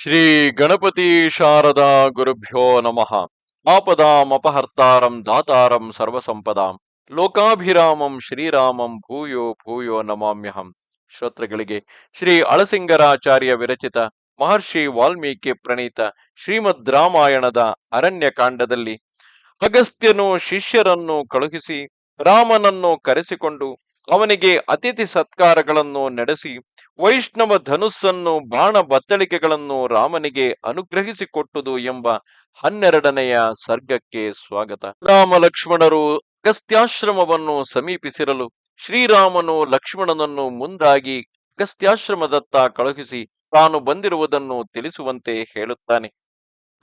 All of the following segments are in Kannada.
ಶ್ರೀ ಗಣಪತಿ ಶಾರದಾ ಗುರುಭ್ಯೋ ನಮಃ. ಆಪದಾಮಪಹರ್ತಾರಂ ದಾತಾರಂ ಸರ್ವಸಂಪದಾಂ ಲೋಕಾಭಿರಾಮಂ ಶ್ರೀರಾಮಂ ಭೂಯೋ ಭೂಯೋ ನಮಾಮ್ಯಹಂ. ಶ್ರೋತೃಗಳಿಗೆ ಶ್ರೀ ಅಳಸಿಂಗರಾಚಾರ್ಯ ವಿರಚಿತ ಮಹರ್ಷಿ ವಾಲ್ಮೀಕಿ ಪ್ರಣೀತ ಶ್ರೀಮದ್ ರಾಮಾಯಣದ ಅರಣ್ಯಕಾಂಡದಲ್ಲಿ ಅಗಸ್ತ್ಯನು ಶಿಷ್ಯರನ್ನು ಕಳುಹಿಸಿ ರಾಮನನ್ನು ಕರೆಸಿಕೊಂಡು ಅವನಿಗೆ ಅತಿಥಿ ಸತ್ಕಾರಗಳನ್ನು ನಡೆಸಿ ವೈಷ್ಣವ ಧನುಸ್ಸನ್ನು ಬಾಣ ಬತ್ತಳಿಕೆಗಳನ್ನು ರಾಮನಿಗೆ ಅನುಗ್ರಹಿಸಿಕೊಟ್ಟುದು ಎಂಬ 12ನೆಯ ಸರ್ಗಕ್ಕೆ ಸ್ವಾಗತ. ರಾಮ ಲಕ್ಷ್ಮಣರು ಅಗಸ್ತ್ಯಾಶ್ರಮವನ್ನು ಸಮೀಪಿಸಿರಲು ಶ್ರೀರಾಮನು ಲಕ್ಷ್ಮಣನನ್ನು ಮುಂದಾಗಿ ಅಗಸ್ತ್ಯಾಶ್ರಮದತ್ತ ಕಳುಹಿಸಿ ತಾನು ಬಂದಿರುವುದನ್ನು ತಿಳಿಸುವಂತೆ ಹೇಳುತ್ತಾನೆ.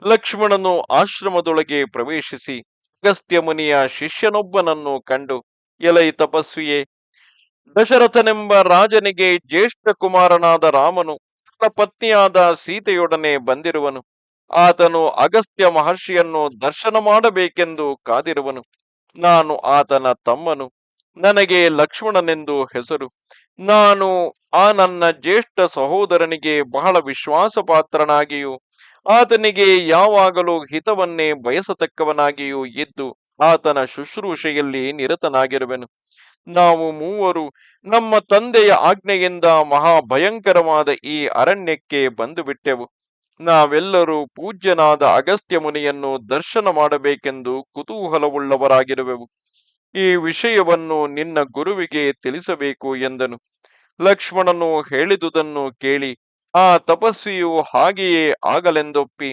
ಲಕ್ಷ್ಮಣನು ಆಶ್ರಮದೊಳಗೆ ಪ್ರವೇಶಿಸಿ ಅಗಸ್ತ್ಯ ಮುನಿಯ ಶಿಷ್ಯನೊಬ್ಬನನ್ನು ಕಂಡು, ಎಲೈ ತಪಸ್ವಿಯೇ, ದಶರಥನೆಂಬ ರಾಜನಿಗೆ ಜ್ಯೇಷ್ಠ ಕುಮಾರನಾದ ರಾಮನು ತನ್ನ ಪತ್ನಿಯಾದ ಸೀತೆಯೊಡನೆ ಬಂದಿರುವನು. ಆತನು ಅಗಸ್ತ್ಯ ಮಹರ್ಷಿಯನ್ನು ದರ್ಶನ ಮಾಡಬೇಕೆಂದು ಕಾದಿರುವನು. ನಾನು ಆತನ ತಮ್ಮನು. ನನಗೆ ಲಕ್ಷ್ಮಣನೆಂದು ಹೆಸರು. ನಾನು ಆ ನನ್ನ ಜ್ಯೇಷ್ಠ ಸಹೋದರನಿಗೆ ಬಹಳ ವಿಶ್ವಾಸಪಾತ್ರನಾಗಿಯೂ ಆತನಿಗೆ ಯಾವಾಗಲೂ ಹಿತವನ್ನೇ ಬಯಸತಕ್ಕವನಾಗಿಯೂ ಇದ್ದು ಆತನ ಶುಶ್ರೂಷೆಯಲ್ಲಿ ನಿರತನಾಗಿರುವೆನು. ನಾವು ಮೂವರು ನಮ್ಮ ತಂದೆಯ ಆಜ್ಞೆಯಿಂದ ಮಹಾಭಯಂಕರವಾದ ಈ ಅರಣ್ಯಕ್ಕೆ ಬಂದು ಬಿಟ್ಟೆವು. ನಾವೆಲ್ಲರೂ ಪೂಜ್ಯನಾದ ಅಗಸ್ತ್ಯ ಮುನಿಯನ್ನು ದರ್ಶನ ಮಾಡಬೇಕೆಂದು ಕುತೂಹಲವುಳ್ಳವರಾಗಿರುವೆವು. ಈ ವಿಷಯವನ್ನು ನಿನ್ನ ಗುರುವಿಗೆ ತಿಳಿಸಬೇಕು ಎಂದನು. ಲಕ್ಷ್ಮಣನು ಹೇಳಿದುದನ್ನು ಕೇಳಿ ಆ ತಪಸ್ವಿಯು ಹಾಗೆಯೇ ಆಗಲೆಂದೊಪ್ಪಿ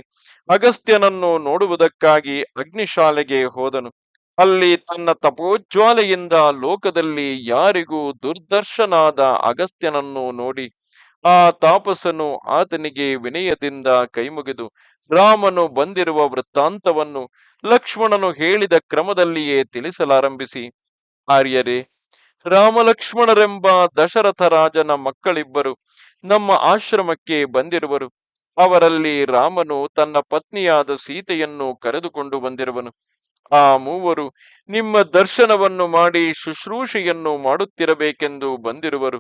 ಅಗಸ್ತ್ಯನನ್ನು ನೋಡುವುದಕ್ಕಾಗಿ ಅಗ್ನಿಶಾಲೆಗೆ ಹೋದನು. ಅಲ್ಲಿ ತನ್ನ ತಪೋಜ್ವಾಲೆಯಿಂದ ಲೋಕದಲ್ಲಿ ಯಾರಿಗೂ ದುರ್ದರ್ಶನಾದ ಅಗಸ್ತ್ಯನನ್ನು ನೋಡಿ ಆ ತಾಪಸನು ಆತನಿಗೆ ವಿನಯದಿಂದ ಕೈಮುಗಿದು ರಾಮನು ಬಂದಿರುವ ವೃತ್ತಾಂತವನ್ನು ಲಕ್ಷ್ಮಣನು ಹೇಳಿದ ಕ್ರಮದಲ್ಲಿಯೇ ತಿಳಿಸಲಾರಂಭಿಸಿ, ಆರ್ಯರೇ, ರಾಮಲಕ್ಷ್ಮಣರೆಂಬ ದಶರಥ ರಾಜನ ಮಕ್ಕಳಿಬ್ಬರು ನಮ್ಮ ಆಶ್ರಮಕ್ಕೆ ಬಂದಿರುವರು. ಅವರಲ್ಲಿ ರಾಮನು ತನ್ನ ಪತ್ನಿಯಾದ ಸೀತೆಯನ್ನು ಕರೆದುಕೊಂಡು ಬಂದಿರುವನು. ಆ ಮೂವರು ನಿಮ್ಮ ದರ್ಶನವನ್ನು ಮಾಡಿ ಶುಶ್ರೂಷೆಯನ್ನು ಮಾಡುತ್ತಿರಬೇಕೆಂದು ಬಂದಿರುವರು.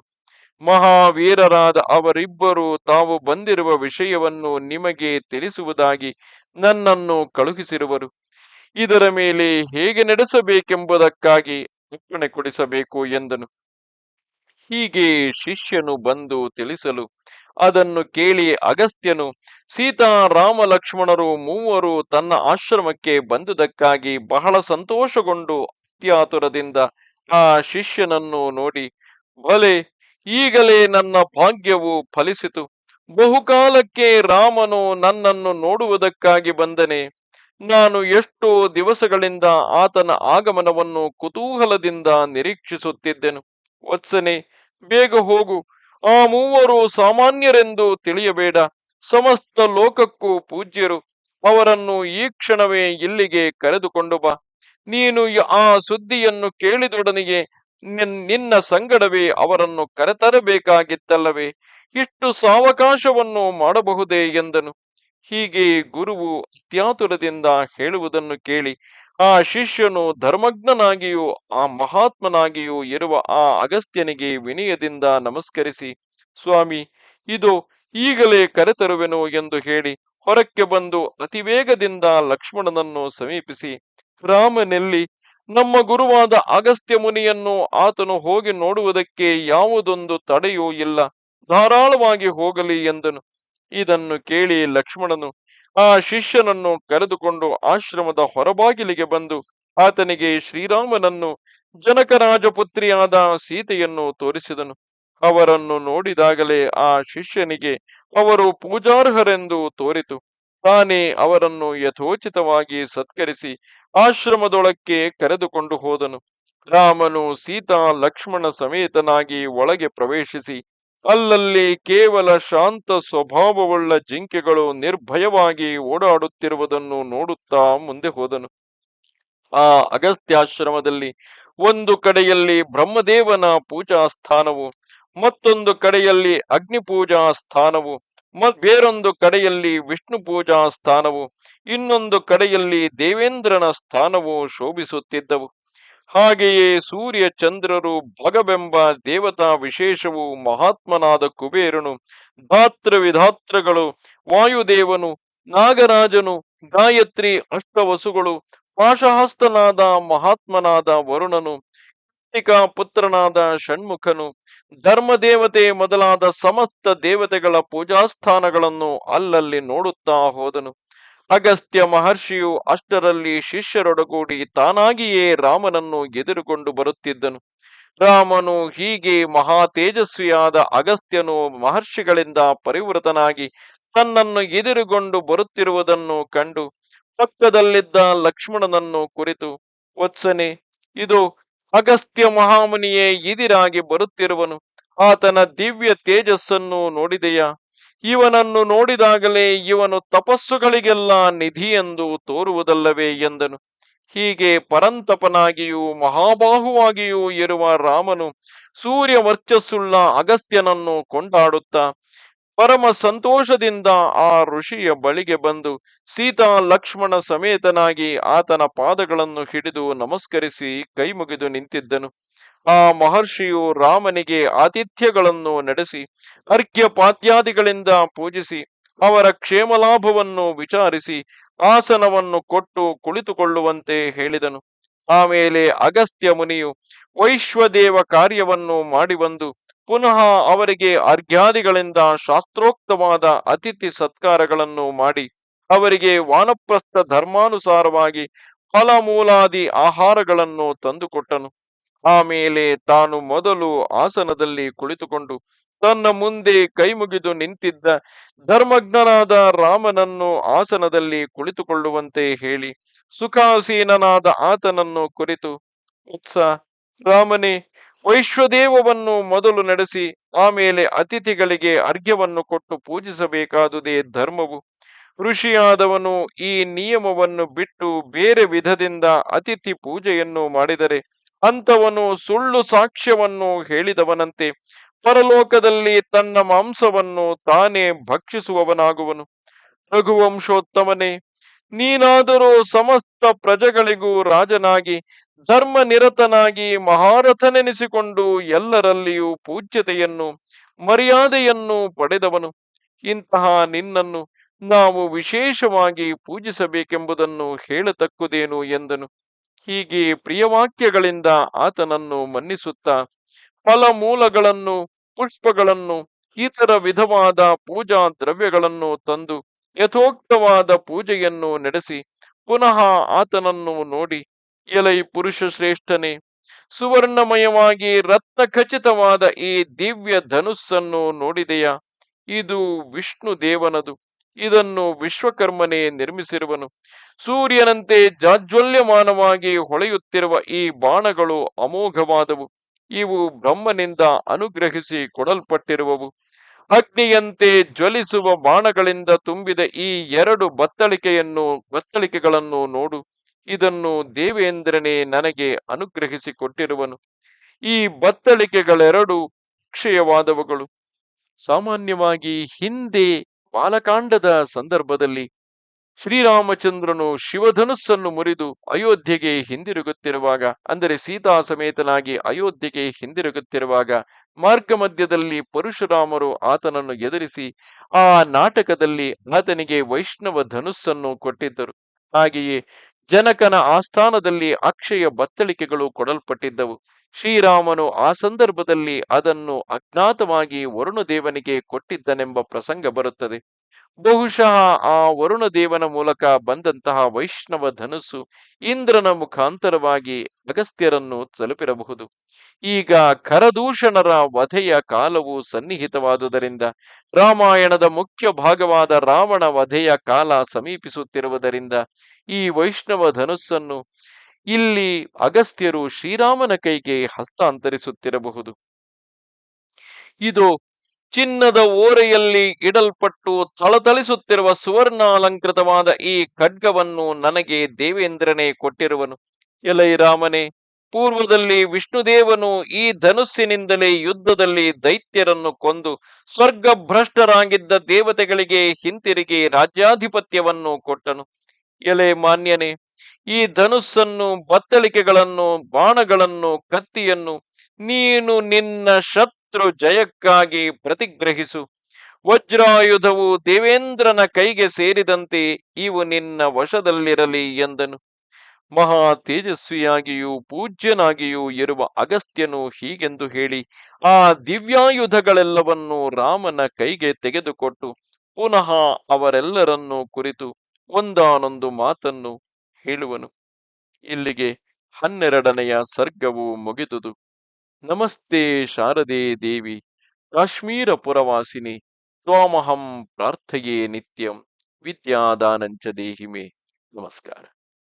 ಮಹಾವೀರರಾದ ಅವರಿಬ್ಬರು ತಾವು ಬಂದಿರುವ ವಿಷಯವನ್ನು ನಿಮಗೆ ತಿಳಿಸುವುದಾಗಿ ನನ್ನನ್ನು ಕಳುಹಿಸಿರುವರು. ಇದರ ಮೇಲೆ ಹೇಗೆ ನಡೆಸಬೇಕೆಂಬುದಕ್ಕಾಗಿ ಅಪ್ಪಣೆ ಕೊಡಿಸಬೇಕು ಎಂದನು. ಹೀಗೆ ಶಿಷ್ಯನು ಬಂದು ತಿಳಿಸಲು ಅದನ್ನು ಕೇಳಿ ಅಗಸ್ತ್ಯನು ಸೀತಾರಾಮ ಲಕ್ಷ್ಮಣರು ಮೂವರು ತನ್ನ ಆಶ್ರಮಕ್ಕೆ ಬಂದುದಕ್ಕಾಗಿ ಬಹಳ ಸಂತೋಷಗೊಂಡು ಅತ್ಯಾತುರದಿಂದ ಆ ಶಿಷ್ಯನನ್ನು ನೋಡಿ, ಭಲೆ, ಈಗಲೇ ನನ್ನ ಭಾಗ್ಯವು ಫಲಿಸಿತು. ಬಹುಕಾಲಕ್ಕೆ ರಾಮನು ನನ್ನನ್ನು ನೋಡುವುದಕ್ಕಾಗಿ ಬಂದನೆ. ನಾನು ಎಷ್ಟೋ ದಿವಸಗಳಿಂದ ಆತನ ಆಗಮನವನ್ನು ಕುತೂಹಲದಿಂದ ನಿರೀಕ್ಷಿಸುತ್ತಿದ್ದೆನು. ವತ್ಸನೆ, ಬೇಗ ಹೋಗು. ಆ ಮೂವರು ಸಾಮಾನ್ಯರೆಂದು ತಿಳಿಯಬೇಡ. ಸಮಸ್ತ ಲೋಕಕ್ಕೂ ಪೂಜ್ಯರು. ಅವರನ್ನು ಈ ಕ್ಷಣವೇ ಇಲ್ಲಿಗೆ ಕರೆದುಕೊಂಡು ಬಾ. ನೀನು ಆ ಸುದ್ದಿಯನ್ನು ಕೇಳಿದೊಡನೆಯೇ ನಿನ್ನ ಸಂಗಡವೇ ಅವರನ್ನು ಕರೆತರಬೇಕಾಗಿತ್ತಲ್ಲವೇ? ಇಷ್ಟು ಸಾವಕಾಶವನ್ನು ಮಾಡಬಹುದೇ ಎಂದನು. ಹೀಗೆ ಗುರುವು ಅತ್ಯಾತುರದಿಂದ ಹೇಳುವುದನ್ನು ಕೇಳಿ ಆ ಶಿಷ್ಯನು ಧರ್ಮಜ್ಞನಾಗಿಯೂ ಆ ಮಹಾತ್ಮನಾಗಿಯೂ ಇರುವ ಆ ಅಗಸ್ತ್ಯನಿಗೆ ವಿನಯದಿಂದ ನಮಸ್ಕರಿಸಿ, ಸ್ವಾಮಿ, ಇದು ಈಗಲೇ ಕರೆತರುವೆನು ಎಂದು ಹೇಳಿ ಹೊರಕ್ಕೆ ಬಂದು ಅತಿವೇಗದಿಂದ ಲಕ್ಷ್ಮಣನನ್ನು ಸಮೀಪಿಸಿ, ರಾಮನೆಲ್ಲಿ? ನಮ್ಮ ಗುರುವಾದ ಅಗಸ್ತ್ಯ ಮುನಿಯನ್ನು ಆತನು ಹೋಗಿ ನೋಡುವುದಕ್ಕೆ ಯಾವುದೊಂದು ತಡೆಯೂ ಇಲ್ಲ. ಧಾರಾಳವಾಗಿ ಹೋಗಲಿ ಎಂದನು. ಇದನ್ನು ಕೇಳಿ ಲಕ್ಷ್ಮಣನು ಆ ಶಿಷ್ಯನನ್ನು ಕರೆದುಕೊಂಡು ಆಶ್ರಮದ ಹೊರಬಾಗಿಲಿಗೆ ಬಂದು ಆತನಿಗೆ ಶ್ರೀರಾಮನನ್ನು ಜನಕರಾಜಪುತ್ರಿಯಾದ ಸೀತೆಯನ್ನು ತೋರಿಸಿದನು. ಅವರನ್ನು ನೋಡಿದಾಗಲೇ ಆ ಶಿಷ್ಯನಿಗೆ ಅವರು ಪೂಜಾರ್ಹರೆಂದು ತೋರಿತು. ತಾನೇ ಅವರನ್ನು ಯಥೋಚಿತವಾಗಿ ಸತ್ಕರಿಸಿ ಆಶ್ರಮದೊಳಕ್ಕೆ ಕರೆದುಕೊಂಡು ಹೋದನು. ರಾಮನು ಸೀತಾ ಲಕ್ಷ್ಮಣ ಸಮೇತನಾಗಿ ಒಳಗೆ ಪ್ರವೇಶಿಸಿ ಅಲ್ಲಲ್ಲಿ ಕೇವಲ ಶಾಂತ ಸ್ವಭಾವವುಳ್ಳ ಜಿಂಕೆಗಳು ನಿರ್ಭಯವಾಗಿ ಓಡಾಡುತ್ತಿರುವುದನ್ನು ನೋಡುತ್ತಾ ಮುಂದೆ ಹೋದನು. ಆ ಅಗಸ್ತ್ಯಾಶ್ರಮದಲ್ಲಿ ಒಂದು ಕಡೆಯಲ್ಲಿ ಬ್ರಹ್ಮದೇವನ ಪೂಜಾ ಸ್ಥಾನವು, ಮತ್ತೊಂದು ಕಡೆಯಲ್ಲಿ ಅಗ್ನಿ ಪೂಜಾ ಸ್ಥಾನವು, ಬೇರೊಂದು ಕಡೆಯಲ್ಲಿ ವಿಷ್ಣು ಪೂಜಾ ಸ್ಥಾನವು, ಇನ್ನೊಂದು ಕಡೆಯಲ್ಲಿ ದೇವೇಂದ್ರನ ಸ್ಥಾನವು ಶೋಭಿಸುತ್ತಿದ್ದವು. ಹಾಗೆಯೇ ಸೂರ್ಯ ಚಂದ್ರರು, ಭಗವೆಂಬ ದೇವತಾ ವಿಶೇಷವು, ಮಹಾತ್ಮನಾದ ಕುಬೇರನು, ಧಾತ್ರ ವಿಧಾತ್ರಗಳು, ವಾಯುದೇವನು, ನಾಗರಾಜನು, ಗಾಯತ್ರಿ ಅಷ್ಟವಸುಗಳು, ಪಾಶಹಸ್ತನಾದ ಮಹಾತ್ಮನಾದ ವರುಣನು, ಪುತ್ರನಾದ ಷಣ್ಮುಖನು, ಧರ್ಮದೇವತೆ ಮೊದಲಾದ ಸಮಸ್ತ ದೇವತೆಗಳ ಪೂಜಾಸ್ಥಾನಗಳನ್ನು ಅಲ್ಲಲ್ಲಿ ನೋಡುತ್ತಾ ಹೋದನು. ಅಗಸ್ತ್ಯ ಮಹರ್ಷಿಯು ಅಷ್ಟರಲ್ಲಿ ಶಿಷ್ಯರೊಡಗೂಡಿ ತಾನಾಗಿಯೇ ರಾಮನನ್ನು ಎದುರುಗೊಂಡು ಬರುತ್ತಿದ್ದನು. ರಾಮನು ಹೀಗೆ ಮಹಾ ತೇಜಸ್ವಿಯಾದ ಅಗಸ್ತ್ಯನು ಮಹರ್ಷಿಗಳಿಂದ ಪರಿವೃತನಾಗಿ ತನ್ನನ್ನು ಎದುರುಗೊಂಡು ಬರುತ್ತಿರುವುದನ್ನು ಕಂಡು ಪಕ್ಕದಲ್ಲಿದ್ದ ಲಕ್ಷ್ಮಣನನ್ನು ಕುರಿತು, ವತ್ಸನೆ, ಇದು ಅಗಸ್ತ್ಯ ಮಹಾಮುನಿಯೇ ಎದಿರಾಗಿ ಬರುತ್ತಿರುವನು. ಆತನ ದಿವ್ಯ ತೇಜಸ್ಸನ್ನು ನೋಡಿದೆಯಾ? ಇವನನ್ನು ನೋಡಿದಾಗಲೇ ಇವನು ತಪಸ್ಸುಗಳಿಗೆಲ್ಲ ನಿಧಿಯೆಂದು ತೋರುವುದಲ್ಲವೇ ಎಂದನು. ಹೀಗೆ ಪರಂತಪನಾಗಿಯೂ ಮಹಾಬಾಹುವಾಗಿಯೂ ಇರುವ ರಾಮನು ಸೂರ್ಯ ವರ್ಚಸ್ಸುಳ್ಳ ಅಗಸ್ತ್ಯನನ್ನು ಕೊಂಡಾಡುತ್ತಾ ಪರಮ ಸಂತೋಷದಿಂದ ಆ ಋಷಿಯ ಬಳಿಗೆ ಬಂದು ಸೀತಾ ಲಕ್ಷ್ಮಣ ಸಮೇತನಾಗಿ ಆತನ ಪಾದಗಳನ್ನು ಹಿಡಿದು ನಮಸ್ಕರಿಸಿ ಕೈಮುಗಿದು ನಿಂತಿದ್ದನು. ಆ ಮಹರ್ಷಿಯು ರಾಮನಿಗೆ ಆತಿಥ್ಯಗಳನ್ನು ನಡೆಸಿ ಅರ್ಘ್ಯಪಾತ್ಯಾದಿಗಳಿಂದ ಪೂಜಿಸಿ ಅವರ ಕ್ಷೇಮಲಾಭವನ್ನು ವಿಚಾರಿಸಿ ಆಸನವನ್ನು ಕೊಟ್ಟು ಕುಳಿತುಕೊಳ್ಳುವಂತೆ ಹೇಳಿದನು. ಆಮೇಲೆ ಅಗಸ್ತ್ಯ ಮುನಿಯು ವೈಶ್ವದೇವ ಕಾರ್ಯವನ್ನು ಮಾಡಿ ಬಂದು ಪುನಃ ಅವರಿಗೆ ಅರ್ಘ್ಯಾದಿಗಳಿಂದ ಶಾಸ್ತ್ರೋಕ್ತವಾದ ಅತಿಥಿ ಸತ್ಕಾರಗಳನ್ನು ಮಾಡಿ ಅವರಿಗೆ ವಾನಪ್ರಸ್ಥ ಧರ್ಮಾನುಸಾರವಾಗಿ ಫಲಮೂಲಾದಿ ಆಹಾರಗಳನ್ನು ತಂದುಕೊಟ್ಟನು. ಆಮೇಲೆ ತಾನು ಮೊದಲು ಆಸನದಲ್ಲಿ ಕುಳಿತುಕೊಂಡು ತನ್ನ ಮುಂದೆ ಕೈಮುಗಿದು ನಿಂತಿದ್ದ ಧರ್ಮಜ್ಞನಾದ ರಾಮನನ್ನು ಆಸನದಲ್ಲಿ ಕುಳಿತುಕೊಳ್ಳುವಂತೆ ಹೇಳಿ ಸುಖಾಸೀನನಾದ ಆತನನ್ನು ಕುರಿತು, ವತ್ಸ ರಾಮನೇ, ವೈಶ್ವದೇವವನ್ನು ಮೊದಲು ನಡೆಸಿ ಆಮೇಲೆ ಅತಿಥಿಗಳಿಗೆ ಅರ್ಘ್ಯವನ್ನು ಕೊಟ್ಟು ಪೂಜಿಸಬೇಕಾದುದೇ ಧರ್ಮವು. ಋಷಿಯಾದವನು ಈ ನಿಯಮವನ್ನು ಬಿಟ್ಟು ಬೇರೆ ವಿಧದಿಂದ ಅತಿಥಿ ಪೂಜೆಯನ್ನು ಮಾಡಿದರೆ ಅಂಥವನು ಸುಳ್ಳು ಸಾಕ್ಷ್ಯವನ್ನು ಹೇಳಿದವನಂತೆ ಪರಲೋಕದಲ್ಲಿ ತನ್ನ ಮಾಂಸವನ್ನು ತಾನೇ ಭಕ್ಷಿಸುವವನಾಗುವನು. ರಘುವಂಶೋತ್ತಮನೇ, ನೀನಾದರೂ ಸಮಸ್ತ ಪ್ರಜೆಗಳಿಗೂ ರಾಜನಾಗಿ ಧರ್ಮ ನಿರತನಾಗಿ ಮಹಾರಥನೆನಿಸಿಕೊಂಡು ಎಲ್ಲರಲ್ಲಿಯೂ ಪೂಜ್ಯತೆಯನ್ನು ಮರ್ಯಾದೆಯನ್ನು ಪಡೆದವನು. ಇಂತಹ ನಿನ್ನನ್ನು ನಾವು ವಿಶೇಷವಾಗಿ ಪೂಜಿಸಬೇಕೆಂಬುದನ್ನು ಹೇಳತಕ್ಕುದೇನು ಎಂದನು. ಹೀಗೆ ಪ್ರಿಯವಾಕ್ಯಗಳಿಂದ ಆತನನ್ನು ಮನ್ನಿಸುತ್ತಾ ಫಲಮೂಲಗಳನ್ನು, ಪುಷ್ಪಗಳನ್ನು, ಇತರ ವಿಧವಾದ ಪೂಜಾ ದ್ರವ್ಯಗಳನ್ನು ತಂದು ಯಥೋಕ್ತವಾದ ಪೂಜೆಯನ್ನು ನಡೆಸಿ ಪುನಃ ಆತನನ್ನು ನೋಡಿ, ಎಲೈ ಪುರುಷ ಶ್ರೇಷ್ಠನೇ, ಸುವರ್ಣಮಯವಾಗಿ ರತ್ನ ಖಚಿತವಾದ ಈ ದಿವ್ಯ ಧನುಸ್ಸನ್ನು ನೋಡಿದೆಯಾ? ಇದು ವಿಷ್ಣು ದೇವನದು. ಇದನ್ನು ವಿಶ್ವಕರ್ಮನೇ ನಿರ್ಮಿಸಿರುವನು. ಸೂರ್ಯನಂತೆ ಜಾಜ್ವಲ್ಯಮಾನವಾಗಿ ಹೊಳೆಯುತ್ತಿರುವ ಈ ಬಾಣಗಳು ಅಮೋಘವಾದವು. ಇವು ಬ್ರಹ್ಮನಿಂದ ಅನುಗ್ರಹಿಸಿ ಕೊಡಲ್ಪಟ್ಟಿರುವವು. ಅಗ್ನಿಯಂತೆ ಜ್ವಲಿಸುವ ಬಾಣಗಳಿಂದ ತುಂಬಿದ ಈ ಎರಡು ಬತ್ತಳಿಕೆಗಳನ್ನು ನೋಡು. ಇದನ್ನು ದೇವೇಂದ್ರನೇ ನನಗೆ ಅನುಗ್ರಹಿಸಿ ಕೊಟ್ಟಿರುವನು. ಈ ಬತ್ತಳಿಕೆಗಳೆರಡು ಅಕ್ಷಯವಾದವುಗಳು. ಸಾಮಾನ್ಯವಾಗಿ ಹಿಂದೆ ಬಾಲಕಾಂಡದ ಸಂದರ್ಭದಲ್ಲಿ ಶ್ರೀರಾಮಚಂದ್ರನು ಶಿವಧನುಸ್ಸನ್ನು ಮುರಿದು ಅಯೋಧ್ಯೆಗೆ ಹಿಂದಿರುಗುತ್ತಿರುವಾಗ, ಅಂದರೆ ಸೀತಾ ಸಮೇತನಾಗಿ ಅಯೋಧ್ಯೆಗೆ ಹಿಂದಿರುಗುತ್ತಿರುವಾಗ ಮಾರ್ಗ ಮಧ್ಯದಲ್ಲಿ ಪರಶುರಾಮರು ಆತನನ್ನು ಎದುರಿಸಿ ಆ ನಾಟಕದಲ್ಲಿ ಆತನಿಗೆ ವೈಷ್ಣವ ಧನುಸ್ಸನ್ನು ಕೊಟ್ಟಿದ್ದರು. ಹಾಗೆಯೇ ಜನಕನ ಆಸ್ಥಾನದಲ್ಲಿ ಅಕ್ಷಯ ಬತ್ತಳಿಕೆಗಳು ಕೊಡಲ್ಪಟ್ಟಿದ್ದವು. ಶ್ರೀರಾಮನು ಆ ಸಂದರ್ಭದಲ್ಲಿ ಅದನ್ನು ಅಜ್ಞಾತವಾಗಿ ವರುಣದೇವನಿಗೆ ಕೊಟ್ಟಿದ್ದನೆಂಬ ಪ್ರಸಂಗ ಬರುತ್ತದೆ. ಬಹುಶಃ ಆ ವರುಣದೇವನ ಮೂಲಕ ಬಂದಂತಹ ವೈಷ್ಣವ ಧನುಸ್ಸು ಇಂದ್ರನ ಮುಖಾಂತರವಾಗಿ ಅಗಸ್ತ್ಯರನ್ನು ತಲುಪಿರಬಹುದು. ಈಗ ಖರದೂಷಣರ ವಧೆಯ ಕಾಲವು ಸನ್ನಿಹಿತವಾದುದರಿಂದ, ರಾಮಾಯಣದ ಮುಖ್ಯ ಭಾಗವಾದ ರಾವಣ ವಧೆಯ ಕಾಲ ಸಮೀಪಿಸುತ್ತಿರುವುದರಿಂದ ಈ ವೈಷ್ಣವ ಧನುಸ್ಸನ್ನು ಇಲ್ಲಿ ಅಗಸ್ತ್ಯರು ಶ್ರೀರಾಮನ ಕೈಗೆ ಹಸ್ತಾಂತರಿಸುತ್ತಿರಬಹುದು. ಇದು ಚಿನ್ನದ ಓರೆಯಲ್ಲಿ ಇಡಲ್ಪಟ್ಟು ಥಳಥಳಿಸುತ್ತಿರುವ ಸುವರ್ಣಾಲಂಕೃತವಾದ ಈ ಖಡ್ಗವನ್ನು ನನಗೆ ದೇವೇಂದ್ರನೇ ಕೊಟ್ಟಿರುವನು. ಎಲೈ ರಾಮನೇ, ಪೂರ್ವದಲ್ಲಿ ವಿಷ್ಣುದೇವನು ಈ ಧನುಸ್ಸಿನಿಂದಲೇ ಯುದ್ಧದಲ್ಲಿ ದೈತ್ಯರನ್ನು ಕೊಂದು ಸ್ವರ್ಗಭ್ರಷ್ಟರಾಗಿದ್ದ ದೇವತೆಗಳಿಗೆ ಹಿಂತಿರುಗಿ ರಾಜ್ಯಾಧಿಪತ್ಯವನ್ನು ಕೊಟ್ಟನು. ಎಲೆ ಮಾನ್ಯನೇ, ಈ ಧನುಸ್ಸನ್ನು, ಬತ್ತಳಿಕೆಗಳನ್ನು, ಬಾಣಗಳನ್ನು, ಕತ್ತಿಯನ್ನು ನೀನು ನಿನ್ನ ಶತ್ರು ಜಯಕ್ಕಾಗಿ ಪ್ರತಿಗ್ರಹಿಸು. ವಜ್ರಾಯುಧವು ದೇವೇಂದ್ರನ ಕೈಗೆ ಸೇರಿದಂತೆ ಇವು ನಿನ್ನ ವಶದಲ್ಲಿರಲಿ ಎಂದನು. ಮಹಾ ತೇಜಸ್ವಿಯಾಗಿಯೂ ಪೂಜ್ಯನಾಗಿಯೂ ಇರುವ ಅಗಸ್ತ್ಯನು ಹೀಗೆಂದು ಹೇಳಿ ಆ ದಿವ್ಯಾಯುಧಗಳೆಲ್ಲವನ್ನೂ ರಾಮನ ಕೈಗೆ ತೆಗೆದುಕೊಟ್ಟು ಪುನಃ ಅವರೆಲ್ಲರನ್ನೂ ಕುರಿತು ಒಂದಾನೊಂದು ಮಾತನ್ನು ಹೇಳುವನು. ಇಲ್ಲಿಗೆ 12ನೆಯ ಸರ್ಗವು ಮುಗಿದುದು. ನಮಸ್ತೆ ಶಾರದೆ ದೇವಿ, ಕಾಶ್ಮೀರ ಪುರವಾಸಿನಿ, ತ್ವಾಮಹಂ ಪ್ರಾರ್ಥಯೇ ನಿತ್ಯಂ, ವಿದ್ಯಾದಾನಂಚ ದೇಹಿಮೆ. ನಮಸ್ಕಾರ.